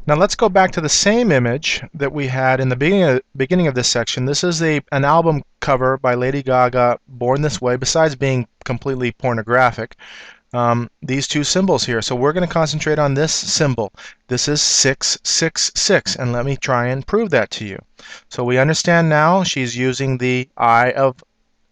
Now let's go back to the same image that we had in the beginning of this section. This is an album cover by Lady Gaga, Born This Way, besides being completely pornographic. These two symbols here. So we're going to concentrate on this symbol. This is 666, and let me try and prove that to you. So we understand now she's using the eye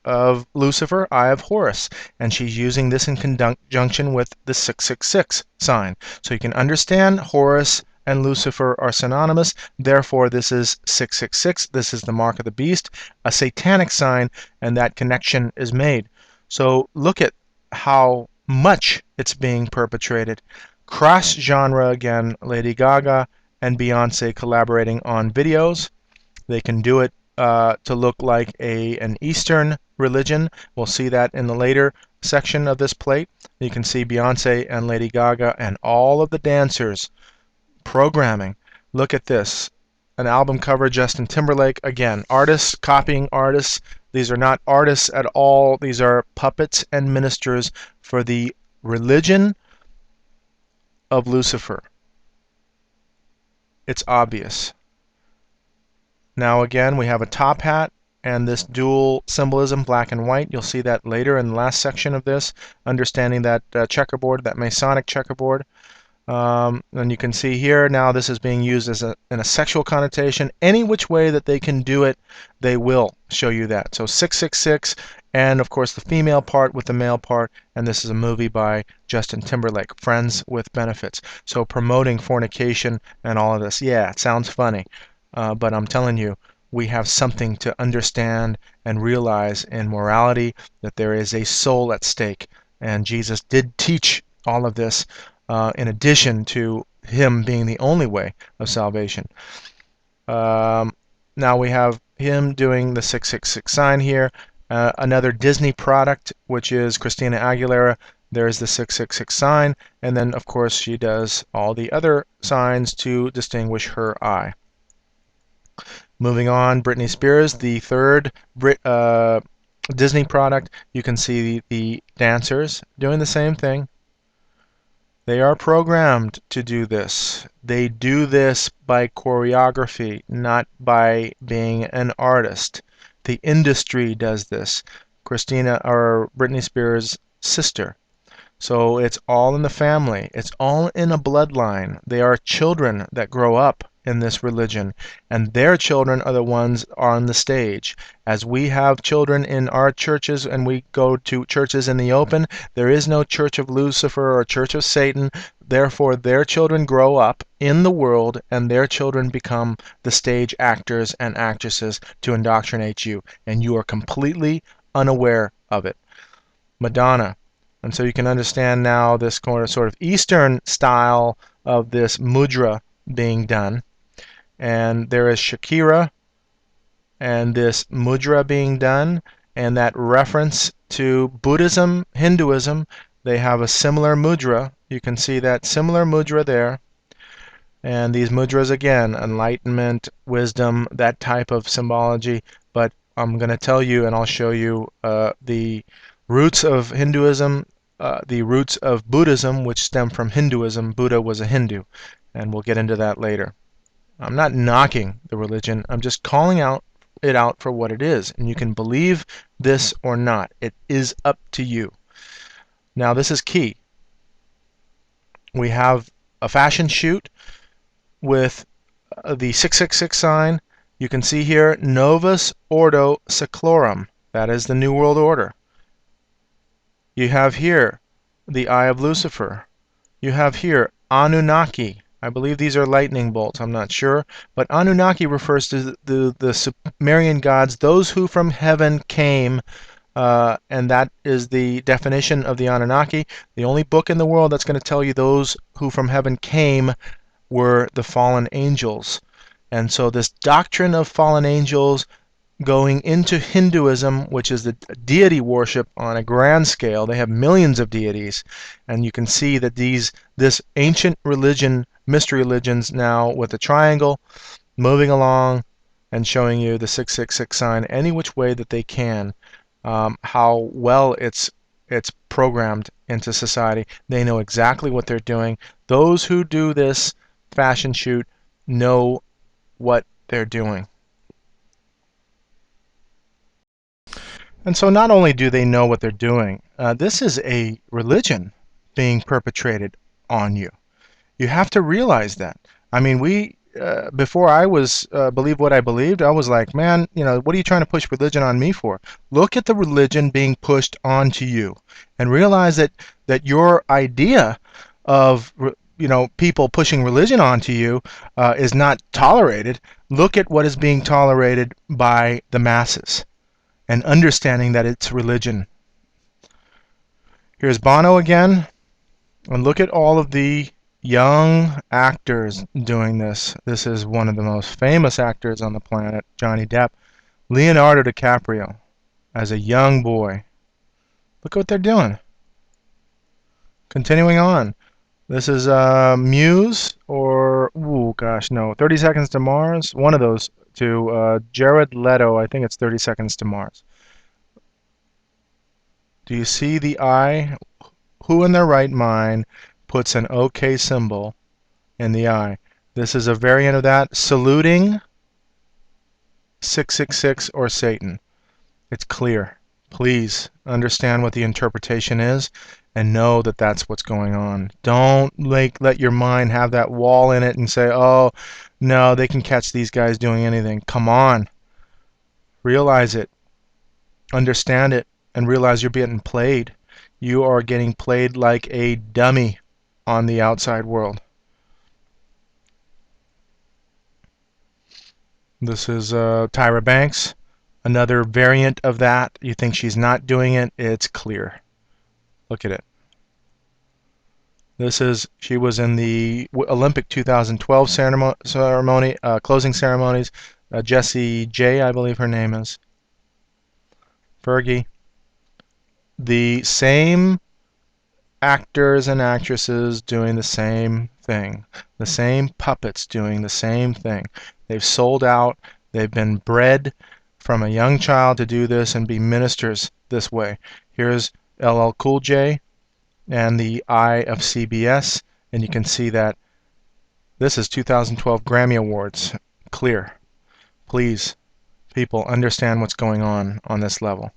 of Lucifer, eye of Horus, and she's using this in conjunction with the 666 sign. So you can understand Horus and Lucifer are synonymous, therefore this is 666, this is the mark of the beast, a satanic sign, and that connection is made. So look at how much it's being perpetrated. Cross genre again, Lady Gaga and Beyonce collaborating on videos. They can do it to look like an Eastern religion. We'll see that in the later section of this plate. You can see Beyonce and Lady Gaga and all of the dancers programming. Look at this. An album cover, Justin Timberlake. Again, artists copying artists. These are not artists at all. These are puppets and ministers for the religion of Lucifer. It's obvious. Now again, we have a top hat and this dual symbolism, black and white. You'll see that later in the last section of this, understanding that checkerboard, that Masonic checkerboard. And you can see here now this is being used as in a sexual connotation. Any which way that they can do it, they will show you that. So 666, and of course the female part with the male part, and this is a movie by Justin Timberlake, Friends with Benefits. So promoting fornication and all of this. Yeah, it sounds funny, but I'm telling you, we have something to understand and realize in morality, that there is a soul at stake, and Jesus did teach all of this. In addition to him being the only way of salvation. Now we have him doing the 666 sign here. Another Disney product, which is Christina Aguilera. There's the 666 sign, and then of course she does all the other signs to distinguish her eye. Moving on, Britney Spears, the third Disney product. You can see the dancers doing the same thing. They are programmed to do this. They do this by choreography, not by being an artist. The industry does this. Christina or Britney Spears' sister. So it's all in the family. It's all in a bloodline. They are children that grow up in this religion, and their children are the ones on the stage. As we have children in our churches and we go to churches in the open, there is no Church of Lucifer or Church of Satan. Therefore, their children grow up in the world, and their children become the stage actors and actresses to indoctrinate you, and you are completely unaware of it. Madonna. And so you can understand now this sort of Eastern style of this mudra being done. And there is Shakira and this mudra being done, and that reference to Buddhism, Hinduism, they have a similar mudra. You can see that similar mudra there. And these mudras, again, enlightenment, wisdom, that type of symbology. But I'm going to tell you, and I'll show you the roots of Hinduism, the roots of Buddhism, which stem from Hinduism. Buddha was a Hindu, and we'll get into that later. I'm not knocking the religion. I'm just calling it out for what it is. And you can believe this or not. It is up to you. Now, this is key. We have a fashion shoot with the 666 sign. You can see here, Novus Ordo Seclorum. That is the New World Order. You have here the Eye of Lucifer. You have here Anunnaki. I believe these are lightning bolts. I'm not sure. But Anunnaki refers to the Sumerian gods, those who from heaven came, and that is the definition of the Anunnaki. The only book in the world that's going to tell you those who from heaven came were the fallen angels. And so this doctrine of fallen angels going into Hinduism, which is the deity worship on a grand scale. They have millions of deities, and you can see that this ancient religion, mystery religions now with the triangle, moving along and showing you the 666 sign any which way that they can, how well it's programmed into society. They know exactly what they're doing. Those who do this fashion shoot know what they're doing. And so not only do they know what they're doing, this is a religion being perpetrated on you. You have to realize that. I mean, before I was believe what I believed, I was like, man, what are you trying to push religion on me for? Look at the religion being pushed onto you, and realize that your idea of people pushing religion onto you is not tolerated. Look at what is being tolerated by the masses, and understanding that it's religion. Here's Bono again, and look at all of the young actors doing this. This is one of the most famous actors on the planet, Johnny Depp. Leonardo DiCaprio, as a young boy. Look at what they're doing. Continuing on. This is Muse, or, 30 Seconds to Mars. One of those two. Jared Leto, I think it's 30 Seconds to Mars. Do you see the eye? Who in their right mind puts an OK symbol in the eye? This is a variant of that, saluting 666 or Satan. It's clear. Please understand what the interpretation is and know that that's what's going on. Don't let your mind have that wall in it and say, oh, no, they can catch these guys doing anything. Come on. Realize it. Understand it. And realize you're being played. You are getting played like a dummy on the outside world. This is Tyra Banks. Another variant of that. You think she's not doing it? It's clear. Look at it. She was in the Olympic 2012 ceremony, closing ceremonies. Jessie J, I believe her name is. Fergie. The same actors and actresses doing the same thing. The same puppets doing the same thing. They've sold out. They've been bred from a young child to do this and be ministers this way. Here's LL Cool J and the Eye of CBS, and you can see that this is 2012 Grammy Awards. Clear. Please, people, understand what's going on this level.